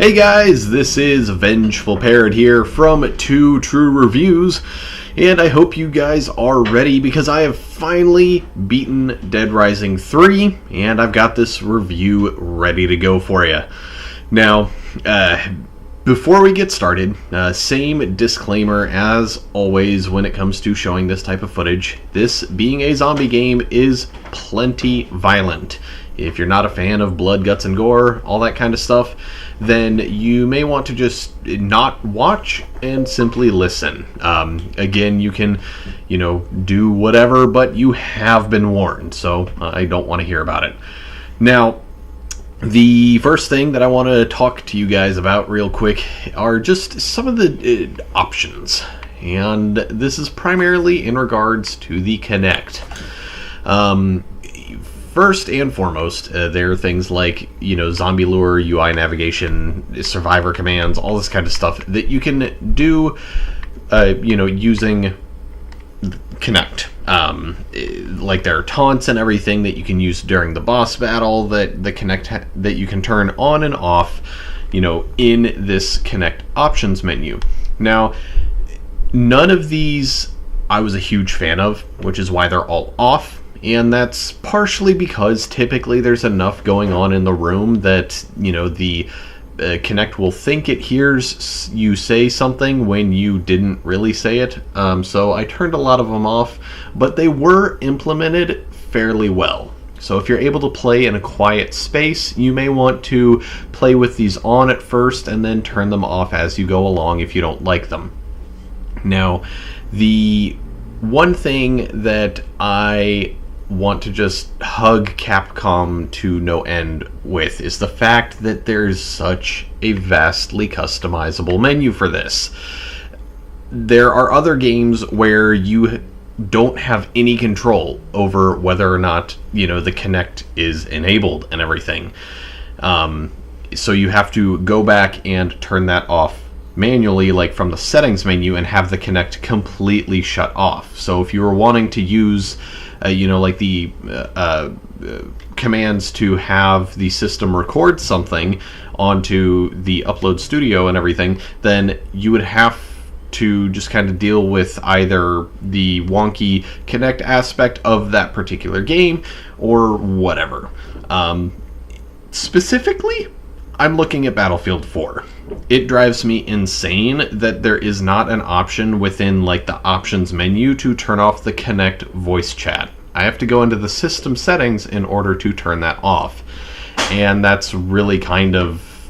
Hey guys, this is Vengeful Parrot here from Two True Reviews, and I hope you guys are ready because I have finally beaten Dead Rising 3, and I've got this review ready to go for you. Now, before we get started, same disclaimer as always when it comes to showing this type of footage. This, being a zombie game, is plenty violent. If you're not a fan of blood, guts, and gore, all that kind of stuff, then you may want to just not watch and simply listen. Again, you can, do whatever, but you have been warned, so I don't want to hear about it. Now, the first thing that I want to talk to you guys about real quick are just some of the options. And this is primarily in regards to the Kinect. First and foremost, there are things like, zombie lure, UI navigation, survivor commands, all this kind of stuff that you can do, using Kinect. Like there are taunts and everything that you can use during the boss battle that the Kinect that you can turn on and off, in this Kinect options menu. Now, none of these I was a huge fan of, which is why they're all off. And that's partially because typically there's enough going on in the room that, the Kinect will think it hears you say something when you didn't really say it. So I turned a lot of them off, but they were implemented fairly well. So if you're able to play in a quiet space, you may want to play with these on at first and then turn them off as you go along if you don't like them. Now, the one thing that I want to just hug Capcom to no end with is the fact that there's such a vastly customizable menu for this. There are other games where you don't have any control over whether or not, the Kinect is enabled and everything. So you have to go back and turn that off manually, like from the settings menu, and have the Kinect completely shut off. So if you were wanting to use like the commands to have the system record something onto the Upload Studio and everything, then you would have to just kind of deal with either the wonky Kinect aspect of that particular game or whatever. Specifically, I'm looking at Battlefield 4. It drives me insane that there is not an option within the options menu to turn off the Kinect voice chat. I have to go into the system settings in order to turn that off. And that's really kind of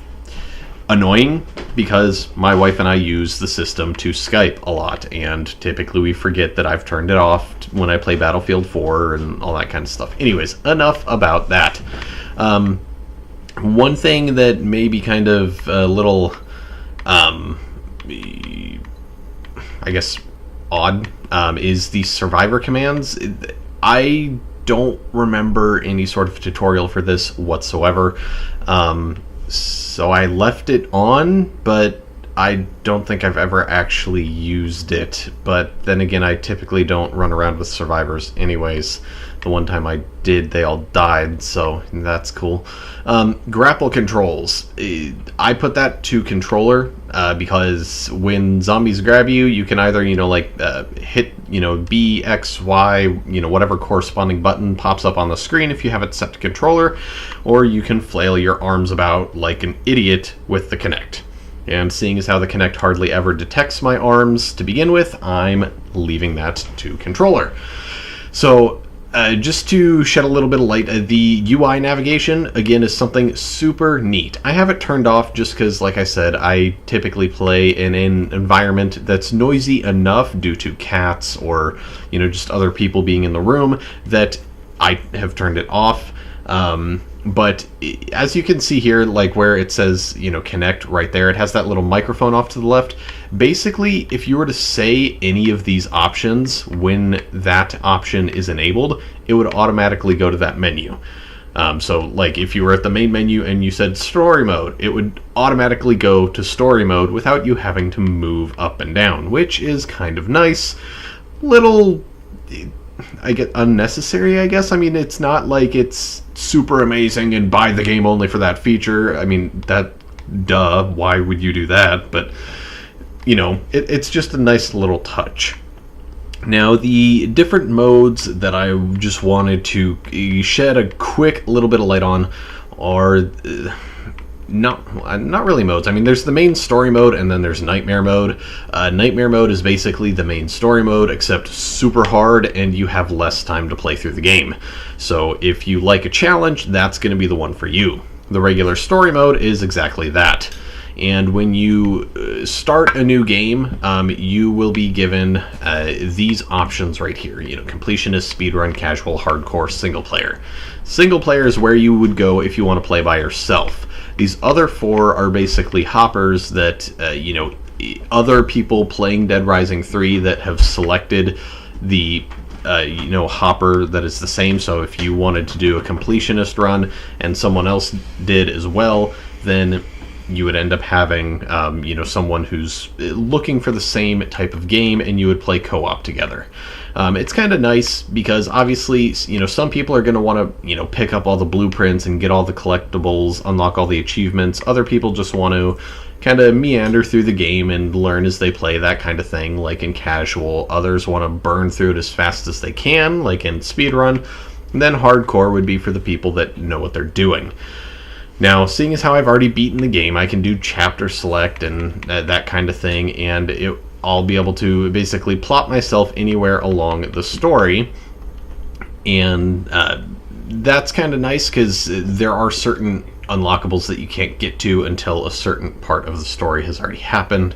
annoying because my wife and I use the system to Skype a lot, and typically we forget that I've turned it off when I play Battlefield 4 and all that kind of stuff. Anyways, enough about that. One thing that may be kind of a little, I guess, odd, is the survivor commands. I don't remember any sort of tutorial for this whatsoever, so I left it on, but I don't think I've ever actually used it. But then again, I typically don't run around with survivors anyways. The one time I did, they all died, so that's cool. Grapple controls. I put that to controller because when zombies grab you, you can either, hit, B, X, Y, whatever corresponding button pops up on the screen if you have it set to controller, or you can flail your arms about like an idiot with the Kinect. And seeing as how the Kinect hardly ever detects my arms to begin with, I'm leaving that to controller. So, just to shed a little bit of light, the UI navigation, again, is something super neat. I have it turned off just because, like I said, I typically play in an environment that's noisy enough due to cats or, just other people being in the room that I have turned it off. But as you can see here, like where it says, Kinect right there, it has that little microphone off to the left. Basically, if you were to say any of these options when that option is enabled, it would automatically go to that menu. So like if you were at the main menu and you said story mode, it would automatically go to story mode without you having to move up and down, which is kind of nice. Little, I get unnecessary, I guess. I mean, it's not like it's super amazing and buy the game only for that feature. I mean, that duh, why would you do that? But, it's just a nice little touch. Now, the different modes that I just wanted to shed a quick little bit of light on are not really modes. I mean, there's the main story mode, and then there's Nightmare mode. Nightmare mode is basically the main story mode, except super hard, and you have less time to play through the game. So if you like a challenge, that's going to be the one for you. The regular story mode is exactly that. And when you start a new game, you will be given these options right here. Completionist, speedrun, casual, hardcore, single player. Single player is where you would go if you want to play by yourself. These other four are basically hoppers that, other people playing Dead Rising 3 that have selected the hopper that is the same. So if you wanted to do a completionist run and someone else did as well, then you would end up having, someone who's looking for the same type of game, and you would play co-op together. It's kind of nice because obviously, some people are going to want to, pick up all the blueprints and get all the collectibles, unlock all the achievements. Other people just want to kind of meander through the game and learn as they play, that kind of thing, like in casual. Others want to burn through it as fast as they can, like in speedrun. And then hardcore would be for the people that know what they're doing. Now, seeing as how I've already beaten the game, I can do chapter select and that kind of thing, and I'll be able to basically plot myself anywhere along the story. And that's kind of nice because there are certain unlockables that you can't get to until a certain part of the story has already happened.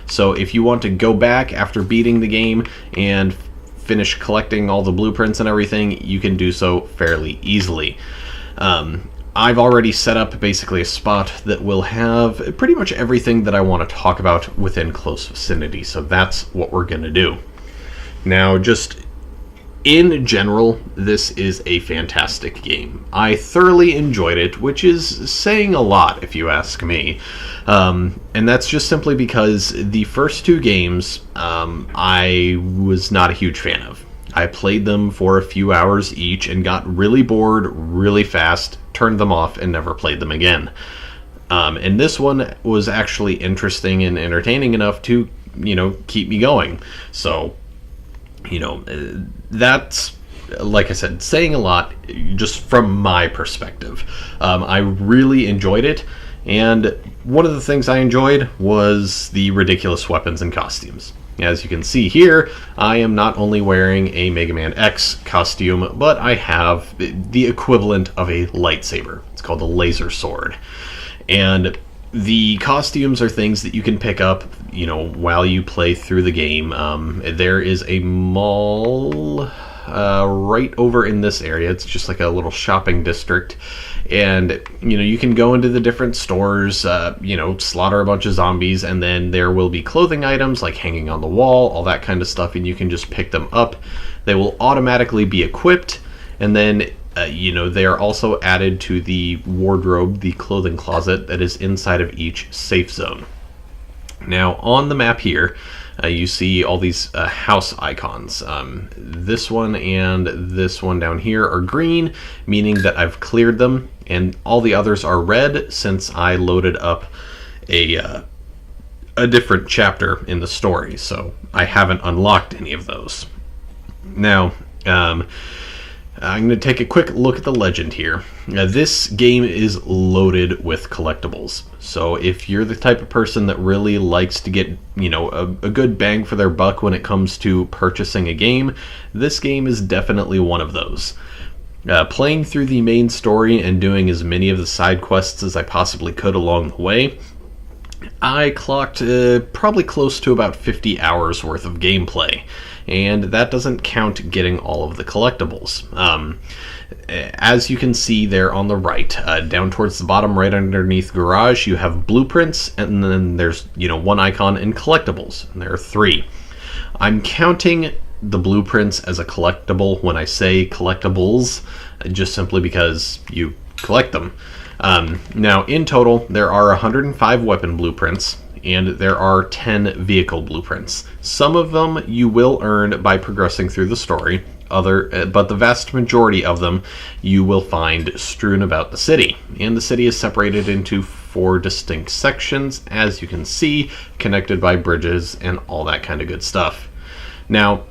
So if you want to go back after beating the game and finish collecting all the blueprints and everything, you can do so fairly easily. I've already set up basically a spot that will have pretty much everything that I want to talk about within close vicinity, so that's what we're going to do. Now, just in general, this is a fantastic game. I thoroughly enjoyed it, which is saying a lot if you ask me. And that's just simply because the first two games I was not a huge fan of. I played them for a few hours each and got really bored really fast, turned them off, and never played them again. And this one was actually interesting and entertaining enough to, keep me going. So, that's, like I said, saying a lot just from my perspective. I really enjoyed it, and one of the things I enjoyed was the ridiculous weapons and costumes. As you can see here, I am not only wearing a Mega Man X costume, but I have the equivalent of a lightsaber. It's called a laser sword. And the costumes are things that you can pick up, while you play through the game. There is a mall right over in this area. It's just like a little shopping district. And, you can go into the different stores, slaughter a bunch of zombies, and then there will be clothing items like hanging on the wall, all that kind of stuff, and you can just pick them up. They will automatically be equipped, and then, they are also added to the wardrobe, the clothing closet that is inside of each safe zone. Now, on the map here, you see all these house icons. This one and this one down here are green, meaning that I've cleared them, and all the others are red since I loaded up a different chapter in the story, so I haven't unlocked any of those. Now, I'm going to take a quick look at the legend here. This game is loaded with collectibles. So if you're the type of person that really likes to get, a good bang for their buck when it comes to purchasing a game, this game is definitely one of those. Playing through the main story and doing as many of the side quests as I possibly could along the way, I clocked probably close to about 50 hours worth of gameplay. And that doesn't count getting all of the collectibles. As you can see there on the right, down towards the bottom right underneath Garage, you have blueprints, and then there's, one icon in collectibles, and there are 3. I'm counting the blueprints as a collectible when I say collectibles, just simply because you collect them. Now, in total, there are 105 weapon blueprints, and there are 10 vehicle blueprints. Some of them you will earn by progressing through the story. but the vast majority of them you will find strewn about the city. And the city is separated into 4 distinct sections, as you can see, connected by bridges and all that kind of good stuff. Now,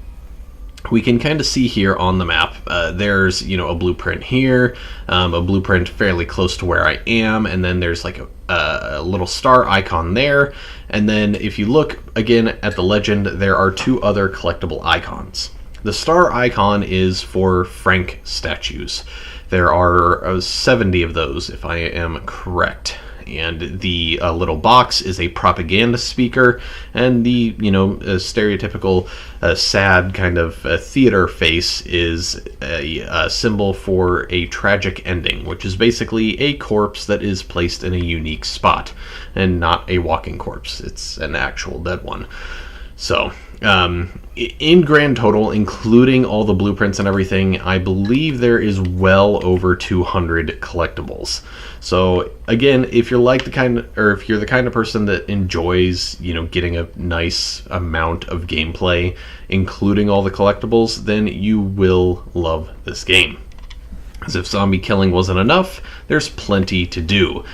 we can kind of see here on the map, there's, a blueprint here, a blueprint fairly close to where I am, and then there's like a little star icon there. And then if you look again at the legend, there are 2 other collectible icons. The star icon is for Frank statues. There are 70 of those, if I am correct. And the little box is a propaganda speaker, and the stereotypical sad kind of theater face is a symbol for a tragic ending, which is basically a corpse that is placed in a unique spot, and not a walking corpse. It's an actual dead one. So, in grand total, including all the blueprints and everything, I believe there is well over 200 collectibles. So, again, if you're the kind of person that enjoys, getting a nice amount of gameplay, including all the collectibles, then you will love this game. As if zombie killing wasn't enough, there's plenty to do.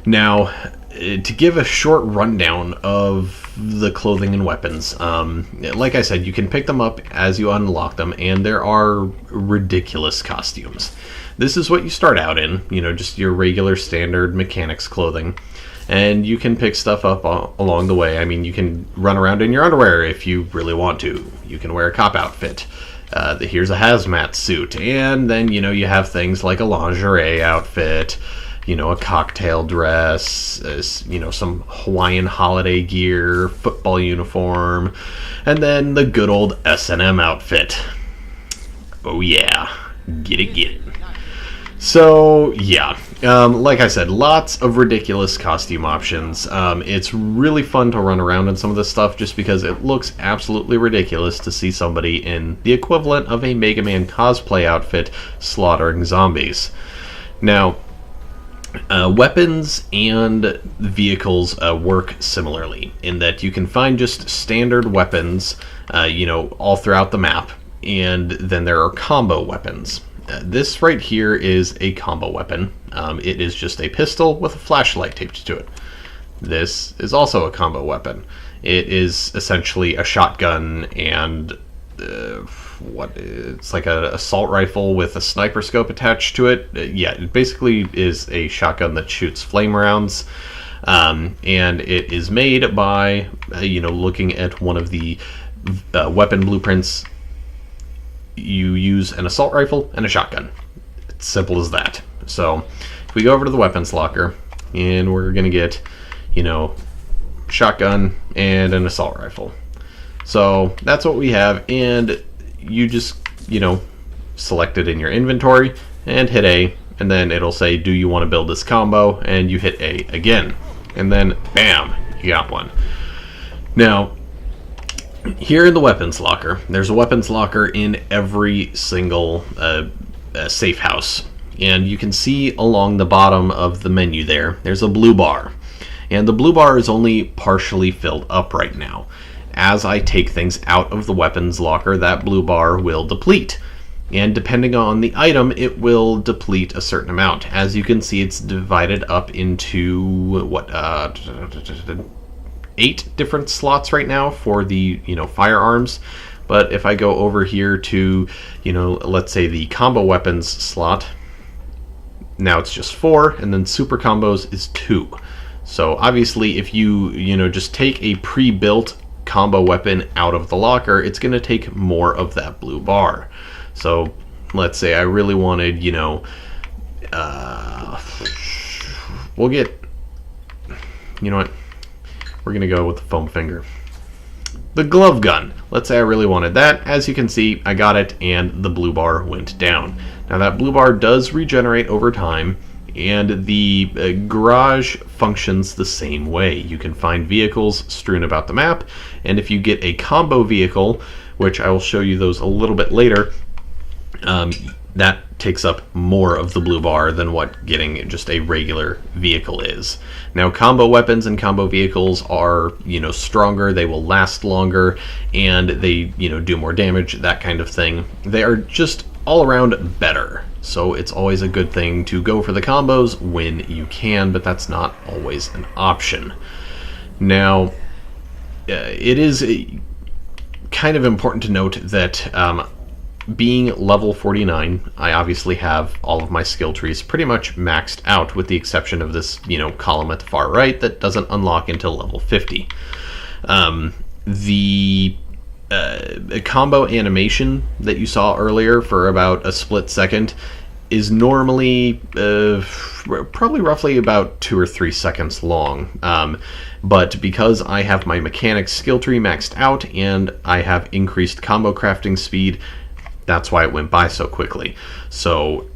Now, to give a short rundown of the clothing and weapons, like I said, you can pick them up as you unlock them, and there are ridiculous costumes. This is what you start out in, just your regular standard mechanics clothing, and you can pick stuff up along the way. I mean, you can run around in your underwear if you really want to. You can wear a cop outfit. Here's a hazmat suit, and then you have things like a lingerie outfit, a cocktail dress, some Hawaiian holiday gear, football uniform, and then the good old S&M outfit. Oh yeah, get it. So yeah, like I said, lots of ridiculous costume options. It's really fun to run around in some of this stuff just because it looks absolutely ridiculous to see somebody in the equivalent of a Mega Man cosplay outfit slaughtering zombies. Now, weapons and vehicles work similarly in that you can find just standard weapons, all throughout the map, and then there are combo weapons. This right here is a combo weapon. It is just a pistol with a flashlight taped to it. This is also a combo weapon. It is essentially a shotgun and it's like an assault rifle with a sniper scope attached to it. It basically is a shotgun that shoots flame rounds, and it is made by looking at one of the weapon blueprints. You use an assault rifle and a shotgun. It's simple as that. So if we go over to the weapons locker, and we're gonna get shotgun and an assault rifle. So that's what we have, and you just, select it in your inventory and hit A, and then it'll say, do you want to build this combo? And you hit A again, and then bam, you got one. Now, here in the weapons locker, there's a weapons locker in every single safe house, and you can see along the bottom of the menu there's a blue bar, and the blue bar is only partially filled up right now. As I take things out of the weapons locker, that blue bar will deplete. And depending on the item, it will deplete a certain amount. As you can see, it's divided up into, 8 different slots right now for the, firearms. But if I go over here to, let's say the combo weapons slot, now it's just 4, and then super combos is 2. So obviously, if you, just take a pre-built combo weapon out of the locker, it's going to take more of that blue bar. So let's say I really wanted, we'll get, we're going to go with the foam finger. The glove gun. Let's say I really wanted that. As you can see, I got it, and the blue bar went down. Now that blue bar does regenerate over time, and the garage functions the same way. You can find vehicles strewn about the map, and if you get a combo vehicle, which I will show you those a little bit later, that takes up more of the blue bar than what getting just a regular vehicle is. Now, combo weapons and combo vehicles are, stronger, they will last longer, and they, do more damage, that kind of thing. They are just all around better. So it's always a good thing to go for the combos when you can, but that's not always an option. Now, it is kind of important to note that being level 49, I obviously have all of my skill trees pretty much maxed out, with the exception of this, column at the far right that doesn't unlock until level 50. The combo animation that you saw earlier for about a split second is normally probably roughly about 2 or 3 seconds long. But because I have my mechanics skill tree maxed out and I have increased combo crafting speed, that's why it went by so quickly. So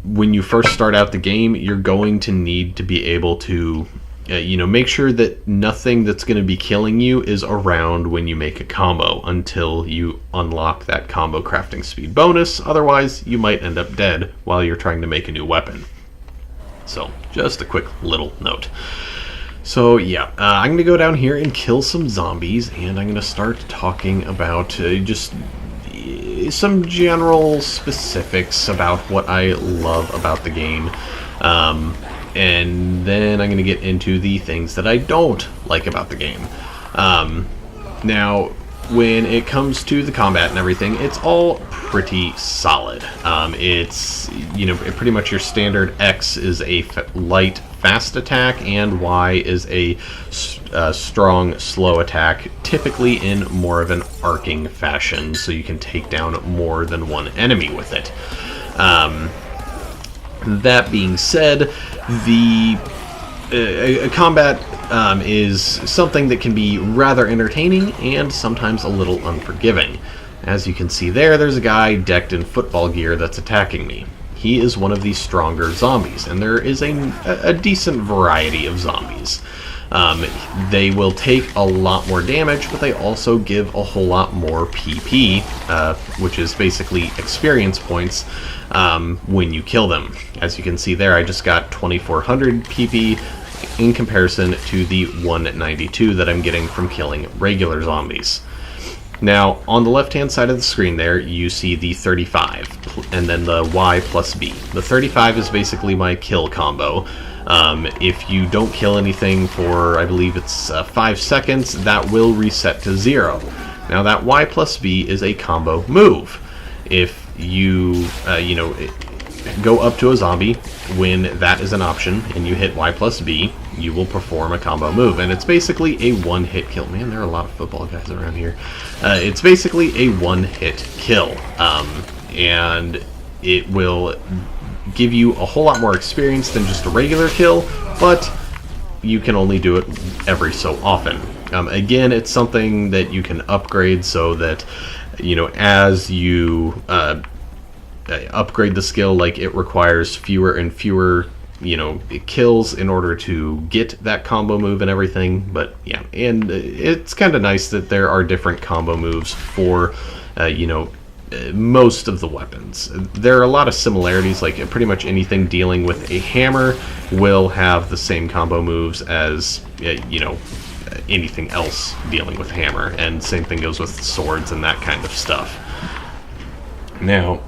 when you first start out the game, you're going to need to be able to make sure that nothing that's going to be killing you is around when you make a combo until you unlock that combo crafting speed bonus. Otherwise, you might end up dead while you're trying to make a new weapon. So, just a quick little note. So, yeah, I'm going to go down here and kill some zombies, and I'm going to start talking about just some general specifics about what I love about the game. And then I'm going to get into the things that I don't like about the game. Now, when it comes to the combat and everything, it's all pretty solid. It's, pretty much your standard X is a light, fast attack, and Y is a strong, slow attack, typically in more of an arcing fashion, so you can take down more than one enemy with it. That being said, the combat is something that can be rather entertaining and sometimes a little unforgiving. As you can see there's a guy decked in football gear that's attacking me. He is one of the stronger zombies, and there is a decent variety of zombies. They will take a lot more damage, but they also give a whole lot more PP, which is basically experience points, when you kill them. As you can see there, I just got 2400 PP in comparison to the 192 that I'm getting from killing regular zombies. Now, on the left-hand side of the screen there, you see the 35, and then the Y plus B. The 35 is basically my kill combo. If you don't kill anything for, I believe it's 5 seconds, that will reset to 0. Now, that Y plus B is a combo move. If you, go up to a zombie when that is an option, and you hit Y plus B, you will perform a combo move. And it's basically a one-hit kill. Man, there are a lot of football guys around here. It's basically a one-hit kill. And it will give you a whole lot more experience than just a regular kill, but you can only do it every so often. Again, it's something that you can upgrade so that, as you upgrade the skill, like, it requires fewer and fewer kills in order to get that combo move and everything. But yeah, and it's kind of nice that there are different combo moves for most of the weapons. There are a lot of similarities, like pretty much anything dealing with a hammer will have the same combo moves as anything else dealing with hammer, and same thing goes with swords and that kind of stuff. Now,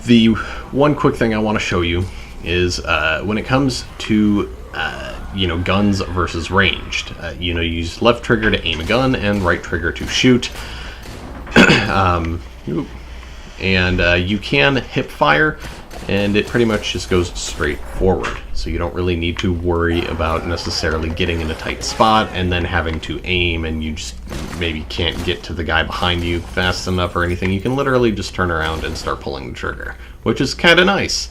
the one quick thing I want to show you is when it comes to guns versus ranged. You use left trigger to aim a gun and right trigger to shoot. And you can hip fire, and it pretty much just goes straight forward. So you don't really need to worry about necessarily getting in a tight spot and then having to aim, and you just maybe can't get to the guy behind you fast enough or anything. You can literally just turn around and start pulling the trigger, which is kind of nice.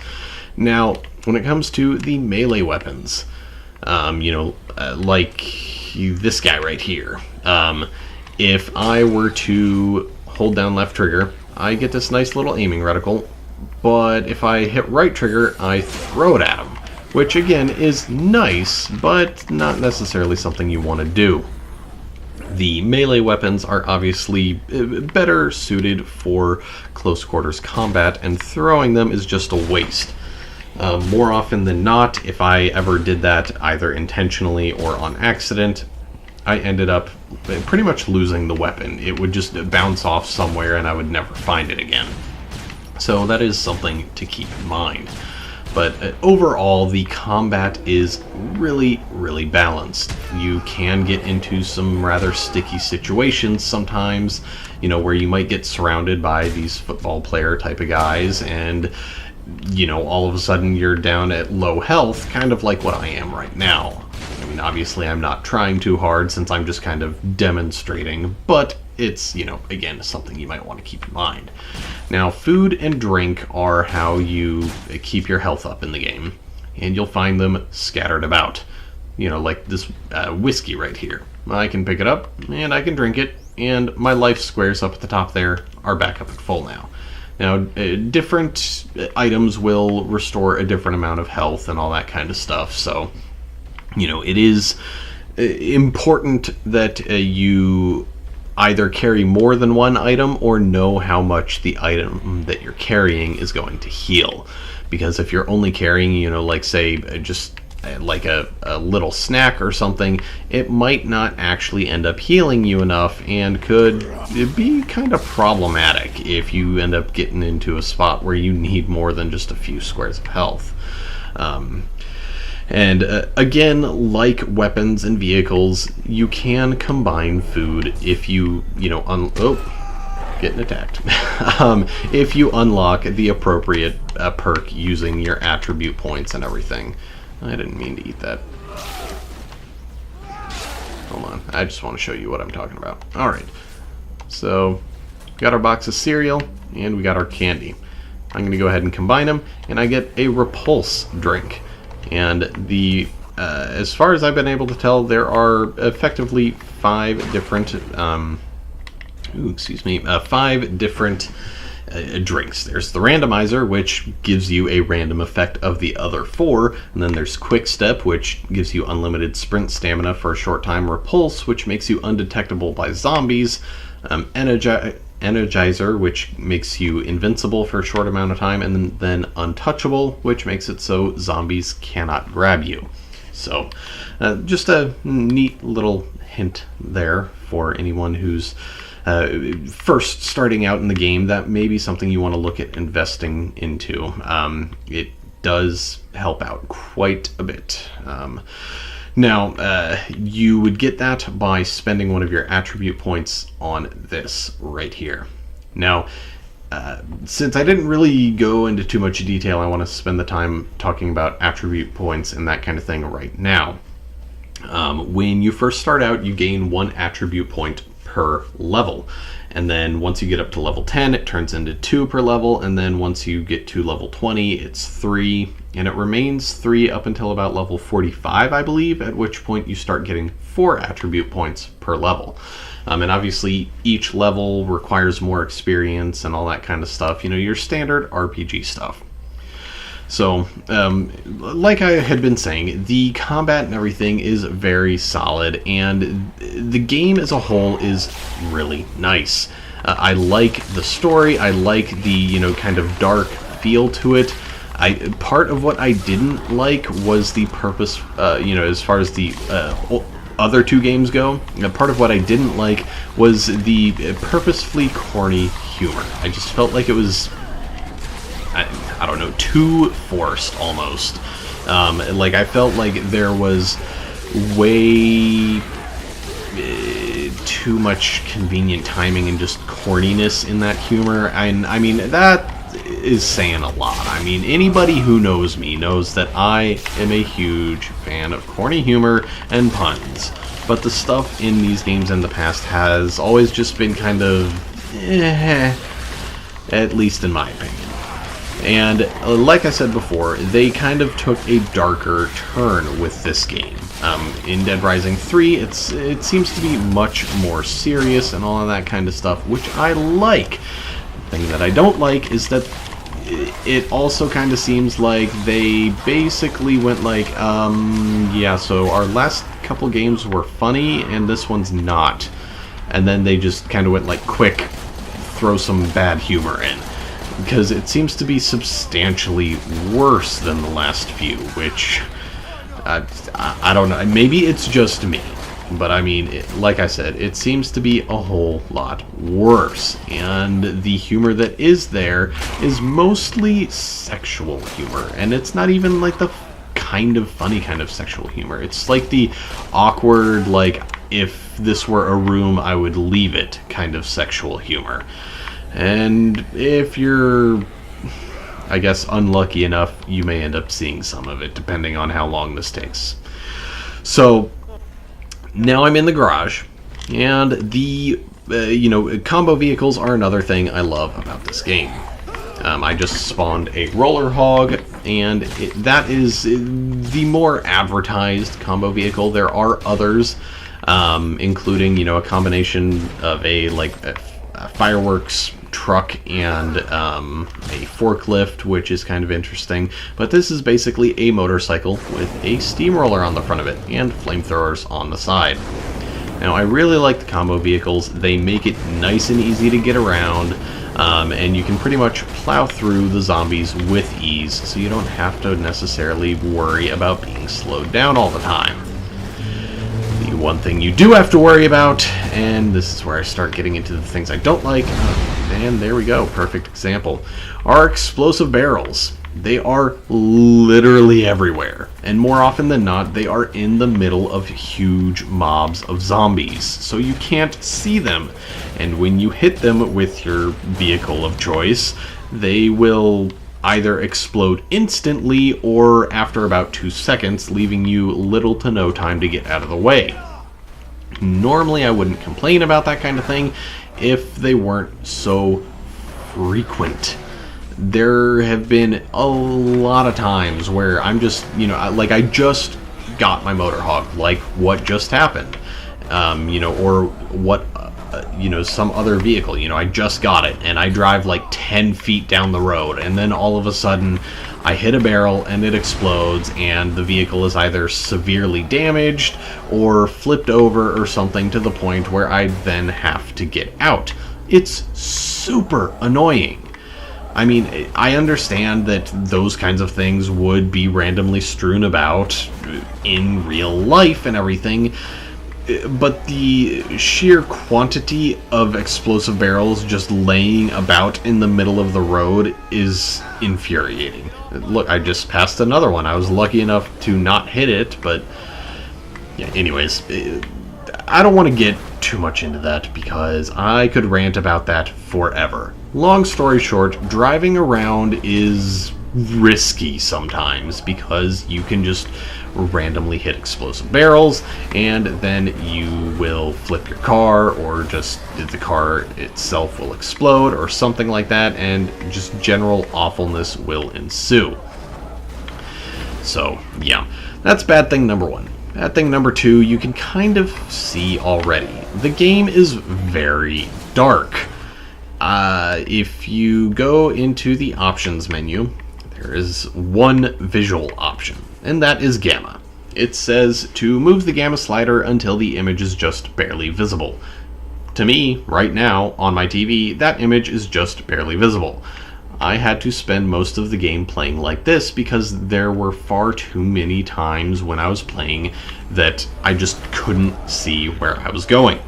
Now, when it comes to the melee weapons, like this guy right here, if I were to hold down left trigger, I get this nice little aiming reticle, but if I hit right trigger, I throw it at him, which again is nice, but not necessarily something you want to do. The melee weapons are obviously better suited for close quarters combat, and throwing them is just a waste. More often than not, if I ever did that either intentionally or on accident, I ended up pretty much losing the weapon. It would just bounce off somewhere and I would never find it again. So that is something to keep in mind. But overall, the combat is really, really balanced. You can get into some rather sticky situations sometimes, where you might get surrounded by these football player type of guys, and, all of a sudden you're down at low health, kind of like what I am right now. I mean, obviously I'm not trying too hard since I'm just kind of demonstrating, but it's, again, something you might want to keep in mind. Now, food and drink are how you keep your health up in the game, and you'll find them scattered about. Like this whiskey right here. I can pick it up, and I can drink it, and my life squares up at the top there are back up at full now. Now, different items will restore a different amount of health and all that kind of stuff, so, it is important that you either carry more than one item or know how much the item that you're carrying is going to heal. Because if you're only carrying, like say, just like a little snack or something, it might not actually end up healing you enough and could be kind of problematic if you end up getting into a spot where you need more than just a few squares of health. And again, like weapons and vehicles, you can combine food if you, getting attacked. If you unlock the appropriate perk using your attribute points and everything. I didn't mean to eat that. Hold on, I just want to show you what I'm talking about. Alright, so got our box of cereal, and we got our candy. I'm going to go ahead and combine them, and I get a repulse drink. And as far as I've been able to tell, there are effectively 5 different, 5 different drinks. There's the randomizer, which gives you a random effect of the other 4, and then there's quick step, which gives you unlimited sprint stamina for a short time, repulse, which makes you undetectable by zombies, energizer, which makes you invincible for a short amount of time, and then untouchable, which makes it so zombies cannot grab you. So just a neat little hint there for anyone who's first starting out in the game. That may be something you want to look at investing into. It does help out quite a bit. Now, you would get that by spending one of your attribute points on this right here. Now, since I didn't really go into too much detail, I want to spend the time talking about attribute points and that kind of thing right now. When you first start out, you gain 1 attribute point per level. And then once you get up to level 10, it turns into 2 per level, and then once you get to level 20, it's 3, and it remains 3 up until about level 45, I believe, at which point you start getting 4 attribute points per level. And obviously, each level requires more experience and all that kind of stuff, your standard RPG stuff. So, like I had been saying, the combat and everything is very solid, and the game as a whole is really nice. I like the story. I like the, kind of dark feel to it. Part of what I didn't like was the purpose, as far as the other 2 games go. Part of what I didn't like was the purposefully corny humor. I just felt like it was, I don't know, too forced almost. I felt like there was way too much convenient timing and just corniness in that humor. And I mean, that is saying a lot. I mean, anybody who knows me knows that I am a huge fan of corny humor and puns. But the stuff in these games in the past has always just been kind of at least in my opinion. And like I said before, they kind of took a darker turn with this game. In Dead Rising 3, it seems to be much more serious and all of that kind of stuff, which I like. The thing that I don't like is that it also kind of seems like they basically went like, yeah, so our last couple games were funny, and this one's not. and then they just kind of went like, quick, throw some bad humor in. Because it seems to be substantially worse than the last few, which, I don't know, maybe it's just me. But I mean, like I said, it seems to be a whole lot worse. And the humor that is there is mostly sexual humor. And it's not even like the kind of funny kind of sexual humor. It's like the awkward, like, if this were a room, I would leave it kind of sexual humor. And if you're, I guess, unlucky enough, you may end up seeing some of it, depending on how long this takes. So now I'm in the garage, and the, combo vehicles are another thing I love about this game. I just spawned a roller hog, and that is the more advertised combo vehicle. There are others, including, a combination of a fireworks truck and a forklift, which is kind of interesting. But this is basically a motorcycle with a steamroller on the front of it and flamethrowers on the side. Now, I really like the combo vehicles. They make it nice and easy to get around, and you can pretty much plow through the zombies with ease, so you don't have to necessarily worry about being slowed down all the time. The one thing you do have to worry about, and this is where I start getting into the things I don't like, and there we go, perfect example, are explosive barrels. They are literally everywhere, and more often than not, they are in the middle of huge mobs of zombies, so you can't see them, and when you hit them with your vehicle of choice, they will either explode instantly or after about 2 seconds, leaving you little to no time to get out of the way. Normally, I wouldn't complain about that kind of thing if they weren't so frequent. There have been a lot of times where I'm just, I just got my motor hog, like what just happened, or what, some other vehicle, I just got it, and I drive like 10 feet down the road, and then all of a sudden, I hit a barrel and it explodes, and the vehicle is either severely damaged or flipped over or something to the point where I then have to get out. It's super annoying. I mean, I understand that those kinds of things would be randomly strewn about in real life and everything, but the sheer quantity of explosive barrels just laying about in the middle of the road is infuriating. Look, I just passed another one. I was lucky enough to not hit it, but yeah, anyways, I don't want to get too much into that because I could rant about that forever. Long story short, driving around is risky sometimes because you can just randomly hit explosive barrels and then you will flip your car, or just the car itself will explode or something like that, and just general awfulness will ensue. So yeah, that's bad thing number one. Bad thing number two, you can kind of see already. The game is very dark. If you go into the options menu, there is one visual option, and that is gamma. It says to move the gamma slider until the image is just barely visible. To me, right now, on my TV, that image is just barely visible. I had to spend most of the game playing like this because there were far too many times when I was playing that I just couldn't see where I was going.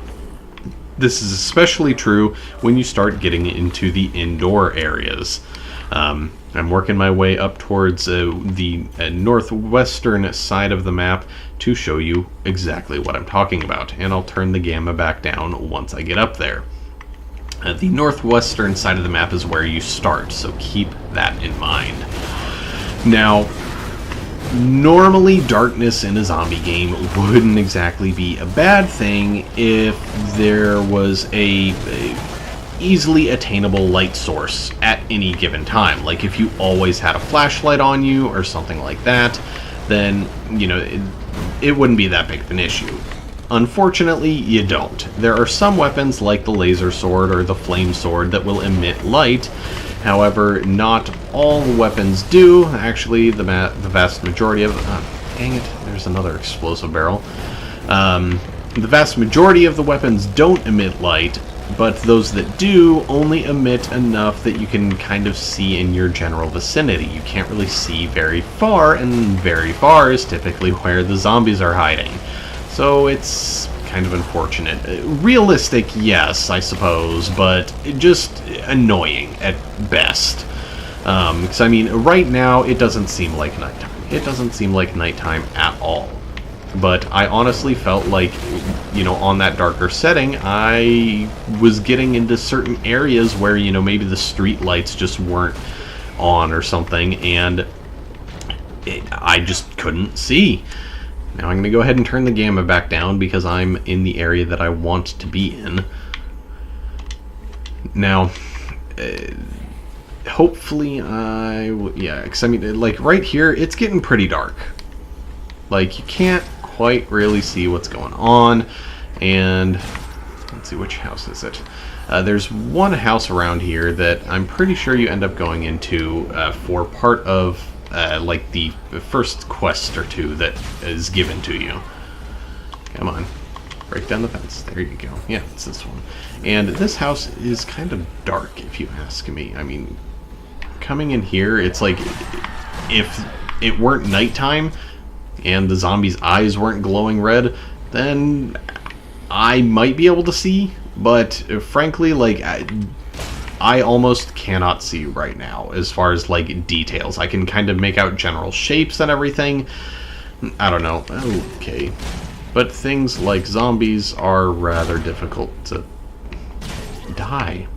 This is especially true when you start getting into the indoor areas. I'm working my way up towards the northwestern side of the map to show you exactly what I'm talking about, and I'll turn the gamma back down once I get up there. The northwestern side of the map is where you start, so keep that in mind. Now, normally darkness in a zombie game wouldn't exactly be a bad thing if there was a easily attainable light source at any given time. Like if you always had a flashlight on you or something like that, then, it wouldn't be that big of an issue. Unfortunately, you don't. There are some weapons like the laser sword or the flame sword that will emit light. However, not all weapons do. Actually, the vast majority of... dang it, there's another explosive barrel. The vast majority of the weapons don't emit light, but those that do only emit enough that you can kind of see in your general vicinity. You can't really see very far, and very far is typically where the zombies are hiding. So it's kind of unfortunate. Realistic, yes, I suppose, but just annoying at best. Because, I mean, right now it doesn't seem like nighttime. It doesn't seem like nighttime at all. But I honestly felt like, you know, on that darker setting, I was getting into certain areas where, you know, maybe the street lights just weren't on or something, and I just couldn't see. Now I'm going to go ahead and turn the gamma back down because I'm in the area that I want to be in. Now, hopefully yeah, because I mean, like right here, it's getting pretty dark. Like, you can't quite really see what's going on, and let's see, which house is it? There's one house around here that I'm pretty sure you end up going into for part of like the first quest or two that is given to you. Come on, break down the fence. There you go. Yeah, it's this one. And this house is kind of dark, if you ask me. I mean, coming in here, it's like if it weren't nighttime and the zombies' eyes weren't glowing red, then I might be able to see, but frankly, like, I almost cannot see right now as far as, like, details. I can kind of make out general shapes and everything. I don't know. Okay. But things like zombies are rather difficult to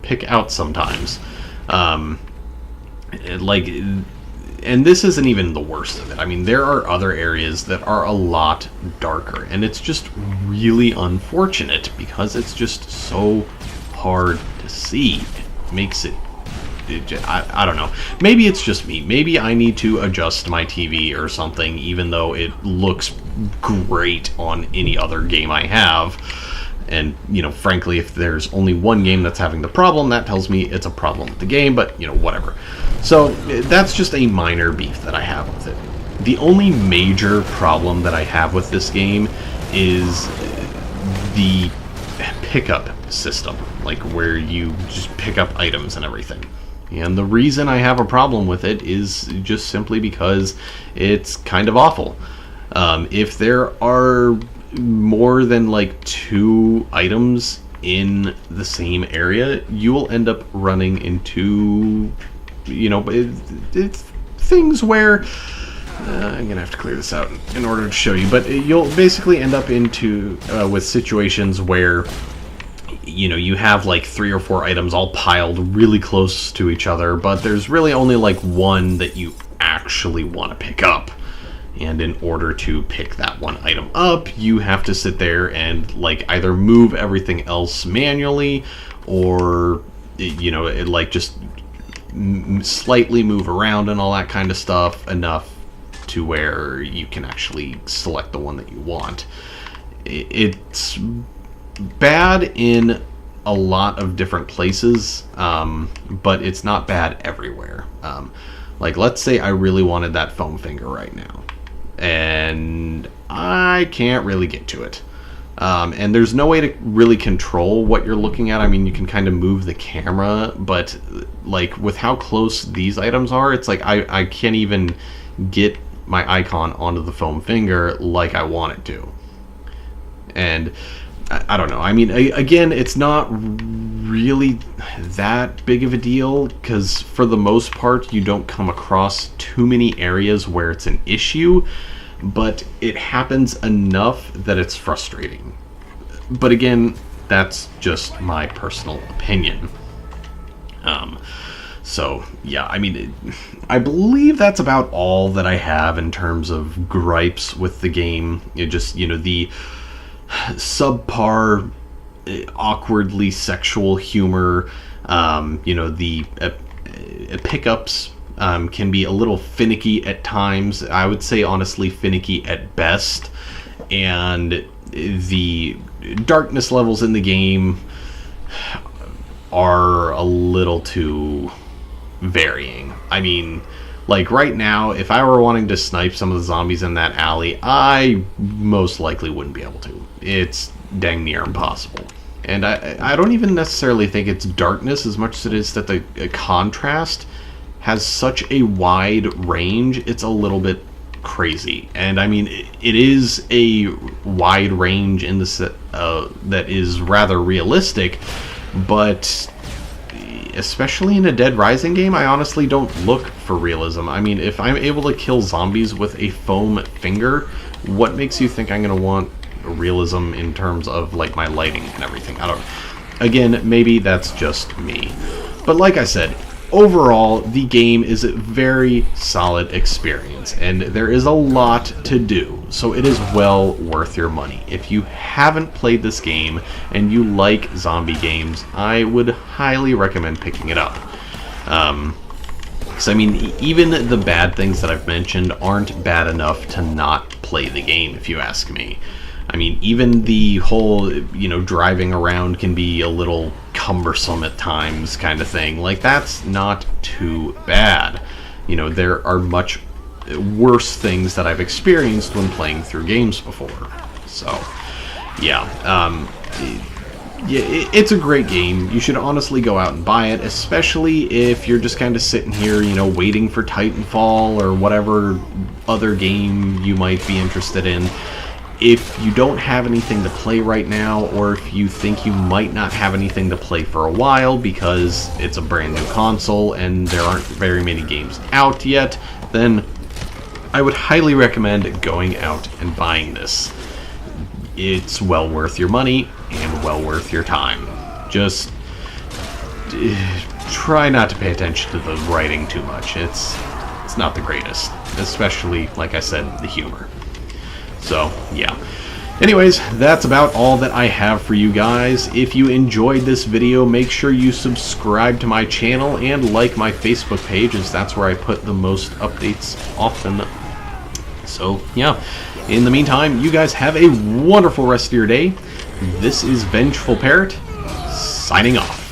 pick out sometimes. Like, and this isn't even the worst of it. I mean, there are other areas that are a lot darker, and it's just really unfortunate because it's just so hard to see. It makes it I don't know. Maybe it's just me. Maybe I need to adjust my TV or something, even though it looks great on any other game I have. And, you know, frankly, if there's only one game that's having the problem, that tells me it's a problem with the game, but, you know, whatever. So, that's just a minor beef that I have with it. The only major problem that I have with this game is the pickup system, like where you just pick up items and everything. And the reason I have a problem with it is just simply because it's kind of awful. If there are more than like 2 items in the same area, you will end up running into, you know, it's things where I'm gonna have to clear this out in order to show you, but you'll basically end up into with situations where, you know, you have like 3 or 4 items all piled really close to each other, but there's really only like one that you actually want to pick up. And in order to pick that one item up, you have to sit there and like either move everything else manually, or, you know, like just slightly move around and all that kind of stuff enough to where you can actually select the one that you want. It's bad in a lot of different places, but it's not bad everywhere. Like, let's say I really wanted that foam finger right now, and I can't really get to it. And there's no way to really control what you're looking at. I mean, you can kind of move the camera, but like with how close these items are, it's like I can't even get my icon onto the foam finger like I want it to. And I don't know. I mean, again, it's not really that big of a deal because for the most part, you don't come across too many areas where it's an issue, but it happens enough that it's frustrating. But again, that's just my personal opinion. So, yeah, I mean, I believe that's about all that I have in terms of gripes with the game. It just, you know, the subpar, awkwardly sexual humor, you know, the pickups can be a little finicky at times. I would say, honestly, finicky at best. And the darkness levels in the game are a little too varying. I mean, like right now, if I were wanting to snipe some of the zombies in that alley, I most likely wouldn't be able to. It's dang near impossible. And I don't even necessarily think it's darkness as much as it is that the contrast has such a wide range. It's a little bit crazy. And I mean, it is a wide range in the that is rather realistic, but especially in a Dead Rising game, I honestly don't look for realism. I mean, if I'm able to kill zombies with a foam finger, what makes you think I'm going to want realism in terms of like my lighting and everything? I don't know. Again, maybe that's just me. But like I said, overall, the game is a very solid experience, and there is a lot to do, so it is well worth your money. If you haven't played this game and you like zombie games, I would highly recommend picking it up. Because, I mean, even the bad things that I've mentioned aren't bad enough to not play the game, if you ask me. I mean, even the whole, driving around can be a little cumbersome at times kind of thing. Like, that's not too bad. There are much worse things that I've experienced when playing through games before. So, yeah. It's a great game. You should honestly go out and buy it, especially if you're just kind of sitting here, waiting for Titanfall or whatever other game you might be interested in. If you don't have anything to play right now, or if you think you might not have anything to play for a while because it's a brand new console and there aren't very many games out yet, then I would highly recommend going out and buying this. It's well worth your money and well worth your time. Just try not to pay attention to the writing too much. It's not the greatest, especially, like I said, the humor. So, yeah. Anyways, that's about all that I have for you guys. If you enjoyed this video, make sure you subscribe to my channel and like my Facebook page, as that's where I put the most updates often. So, yeah. In the meantime, you guys have a wonderful rest of your day. This is Vengeful Parrot, signing off.